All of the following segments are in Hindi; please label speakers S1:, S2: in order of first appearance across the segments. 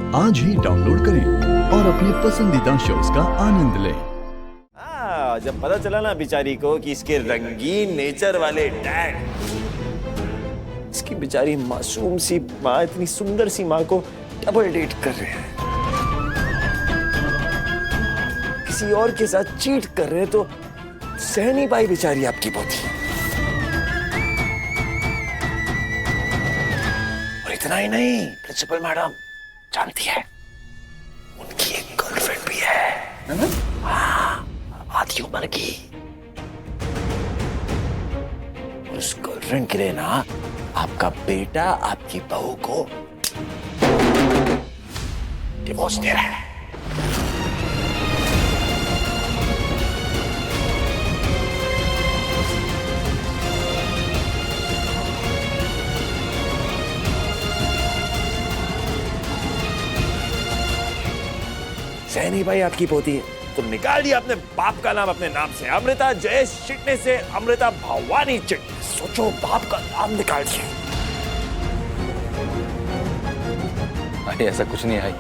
S1: आज ही डाउनलोड करें और अपने पसंदीदा शोज का आनंद लें।
S2: जब पता चला ना बेचारी को कि इसके रंगीन नेचर वाले डैड इसकी बेचारी मासूम सी माँ, इतनी सुंदर सी माँ को डबल डेट कर रहे हैं, किसी और के साथ चीट कर रहे हैं, तो सह नहीं पाई बेचारी आपकी पोती। और इतना ही नहीं, प्रिंसिपल मैडम जानती है उनकी एक गर्लफ्रेंड भी है, हाँ, आधी उम्र की। उस गर्लफ्रेंड के लिए ना आपका बेटा आपकी बहू को डिवोर्स दे रहा है। सह नहीं भाई आपकी पोती है, तो निकाल दिया अपने बाप का नाम अपने नाम से। अमृता जयेश चिटने से अमृता भवानी चिटने। सोचो, बाप का नाम निकाल दिया।
S3: अरे ऐसा कुछ नहीं है।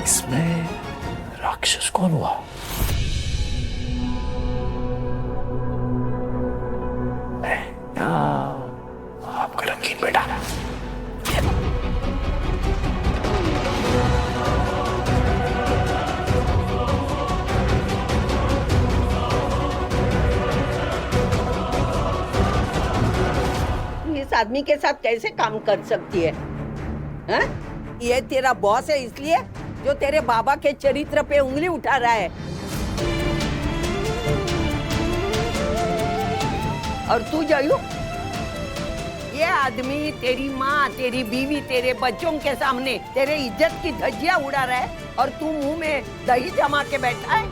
S2: इसमें राक्षस कौन हुआ? आपका रंगीन बेटा।
S4: इस आदमी के साथ कैसे काम कर सकती है? हा? ये तेरा बॉस है इसलिए जो तेरे बाबा के चरित्र पे उंगली उठा रहा है। और तू जयू, ये आदमी तेरी माँ, तेरी बीवी, तेरे बच्चों के सामने तेरे इज्जत की धज्जियां उड़ा रहा है और तू मुंह में दही जमा के बैठा है।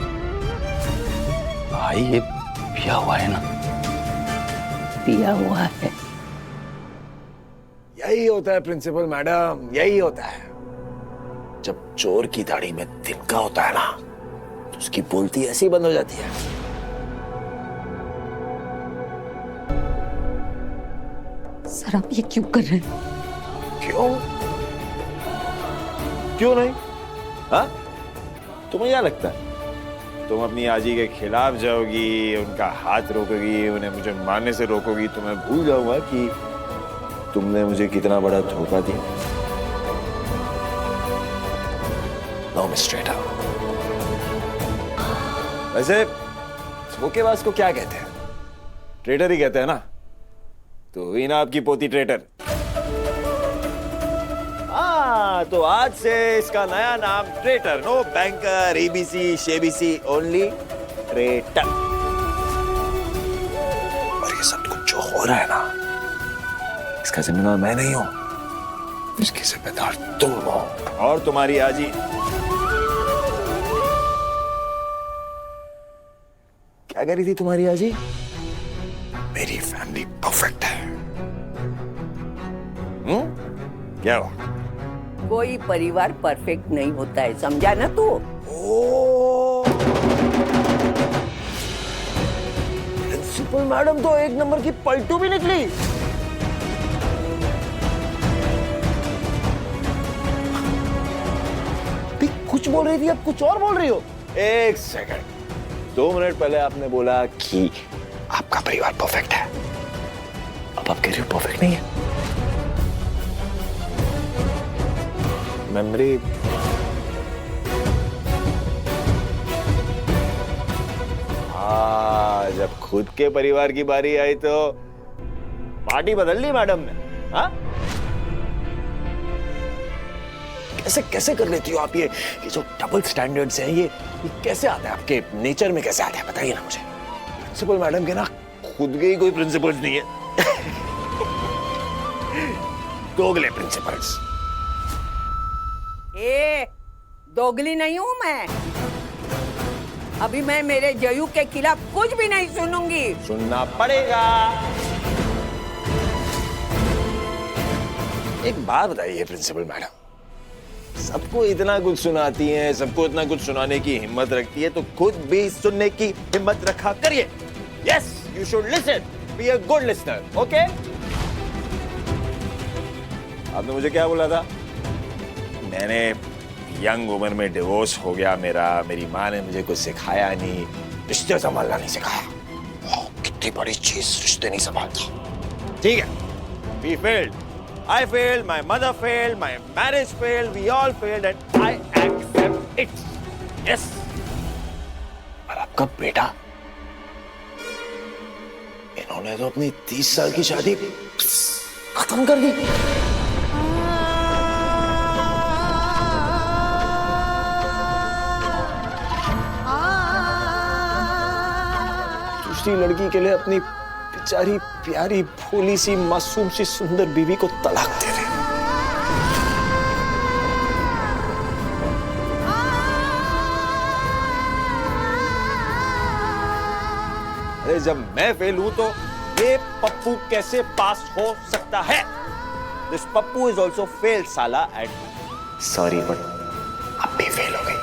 S3: भाई ये पिया हुआ है ना?
S4: पिया हुआ है।
S2: यही होता है प्रिंसिपल मैडम, यही होता है। जब चोर की दाढ़ी में तिनका होता है ना, तो उसकी बोलती ऐसी बंद हो जाती है।
S5: सर आप ये क्यों कर रहे हैं?
S2: क्यों? क्यों नहीं? हाँ? तुम्हें क्या लगता है तुम अपनी आजी के खिलाफ जाओगी, उनका हाथ रोकोगी, उन्हें मुझे मारने से रोकोगी, तो मैं भूल जाऊंगा कि तुमने मुझे कितना बड़ा धोखा दिया? No mister. वैसे धोखेबाज को क्या कहते हैं? ट्रेडर ही कहते हैं ना। तो हुई ना आपकी पोती ट्रेडर। हाँ, तो आज से इसका नया नाम ट्रेडर। नो बैंकर, एबीसी, शेबीसी, ओनली ट्रेडर। और ये सब कुछ जो हो रहा है ना, इसका जिम्मेदार मैं नहीं हूं, इसकी जिम्मेदार तुम हो और तुम्हारी आजी। क्या कह रही थी तुम्हारी आजी? मेरी फैमिली परफेक्ट है। क्या हुआ?
S4: कोई परिवार परफेक्ट नहीं होता है, समझा ना तू?
S2: प्रिंसिपल मैडम तो एक नंबर की पलटू भी निकली। कुछ बोल रही थी, अब कुछ और बोल रही हो। एक सेकंड, 2 मिनट पहले आपने बोला कि आपका परिवार परफेक्ट है, अब आप कह रही हो परफेक्ट नहीं है। मेमोरी हाँ, जब खुद के परिवार की बारी आई तो पार्टी बदल ली मैडम ने। हाँ, कैसे कैसे कर लेती हो आप ये जो डबल स्टैंडर्ड्स हैं, ये कैसे आता है आपके नेचर में? कैसे आता है बताइए ना मुझे। प्रिंसिपल मैडम के ना खुद के ही कोई प्रिंसिपल्स नहीं है। दोगले प्रिंसिपल्स।
S4: दोगली नहीं हूं मैं। अभी मैं मेरे जयू के खिलाफ कुछ भी नहीं सुनूंगी।
S2: सुनना पड़ेगा। एक बात बताइए प्रिंसिपल मैडम, सबको इतना कुछ सुनाती हैं, सबको इतना कुछ सुनाने की हिम्मत रखती है, तो खुद भी सुनने की हिम्मत रखा करिए। Yes, you should listen, be a good listener, okay? आपने मुझे क्या बोला था? मैंने यंग उम्र में डिवोर्स हो गया मेरा, मेरी माँ ने मुझे कुछ सिखाया नहीं, रिश्ते संभालना नहीं सिखाया। कितनी बड़ी चीज रिश्ते नहीं संभालता। ठीक है, we failed. I failed, my mother failed, my marriage failed, we all failed and I accept it. Yes. और आपका बेटा, इन्होंने तो अपनी 30 साल की शादी खत्म कर दी। दूसरी लड़की के लिए अपनी बेचारी प्यारी भोली सी मासूम सी सुंदर बीवी को तलाक दे रहे। अरे जब मैं फेल हूं तो ये पप्पू कैसे पास हो सकता है? This Pappu is also fail साला एंड सॉरी बट अब भी फेल हो गई।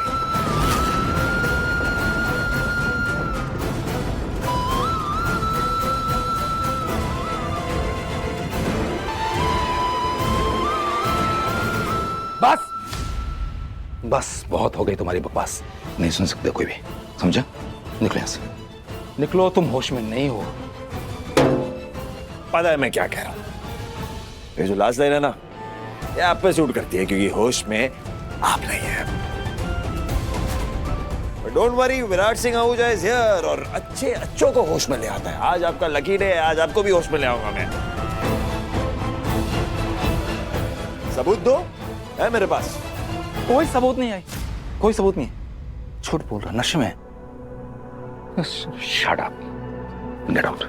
S3: बस बस बहुत हो गई तुम्हारी बकवास। नहीं सुन सकते कोई भी, समझा? निकलो यहां से, निकलो। तुम होश में नहीं हो।
S2: पता है मैं क्या कह रहा हूं? ये जो लास्ट लाइन है ना, ये आप पे सूट करती है क्योंकि होश में आप नहीं है। Don't worry, Virat Singh Ahuja is here और अच्छों को होश में ले आता है। आज आपका लकी डे है, आज आपको भी होश में ले आऊंगा मैं। सबूत दो, है मेरे पास।
S3: कोई सबूत नहीं है, कोई सबूत नहीं है। झूठ बोल रहा, नशे में। Shut up, get out.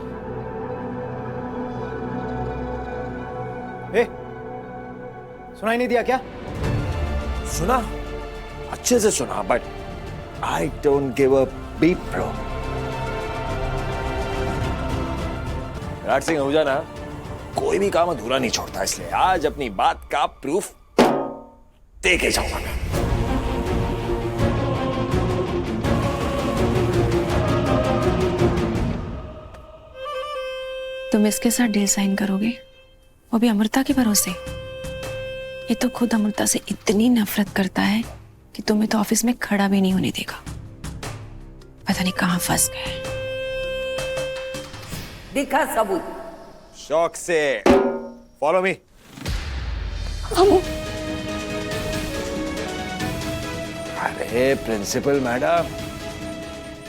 S6: सुनाई नहीं दिया क्या?
S2: सुना, अच्छे से सुना, but I don't give a beep bro. Virat Singh Ahuja ना कोई भी काम अधूरा नहीं छोड़ता, इसलिए आज अपनी बात का प्रूफ दे के जाऊंगा मैं।
S7: तुम इसके साथ डील साइन करोगे, वो भी अमृता के भरोसे? ये तो खुद अमृता से इतनी नफरत करता है कि तुम्हें तो ऑफिस में खड़ा भी नहीं होने देगा। पता नहीं कहां फंस गए।
S4: दिखा सबूत।
S2: शौक से फॉलो मी। अरे प्रिंसिपल मैडम,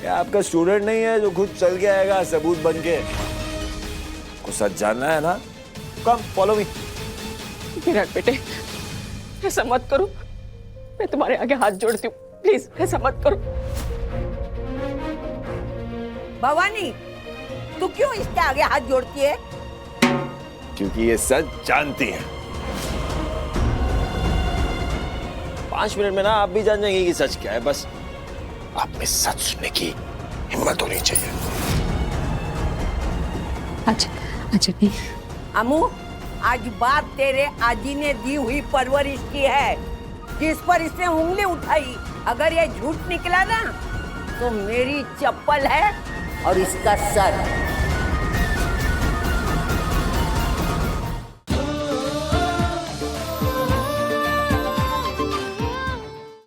S2: क्या आपका स्टूडेंट नहीं है जो खुद चल के आएगा सबूत बन के? को सच जानना है ना? कम फॉलो मी।
S8: विराट बेटे, ऐसा मत करो, मैं तुम्हारे आगे हाथ जोड़ती हूँ, प्लीज ऐसा मत करो।
S4: भवानी, तू क्यों इसके आगे हाथ जोड़ती है?
S2: क्योंकि ये सच जानती है। 5 मिनट में ना आप भी जान जाएंगे कि सच क्या है। बस आप में सच सुनने की हिम्मत होनी चाहिए।
S7: अच्छा नहीं।
S4: अमू, आज बात तेरे आजी ने दी हुई परवरिश की है, जिस पर इसने उंगली उठाई। अगर ये झूठ निकला ना तो मेरी चप्पल है और इसका सर।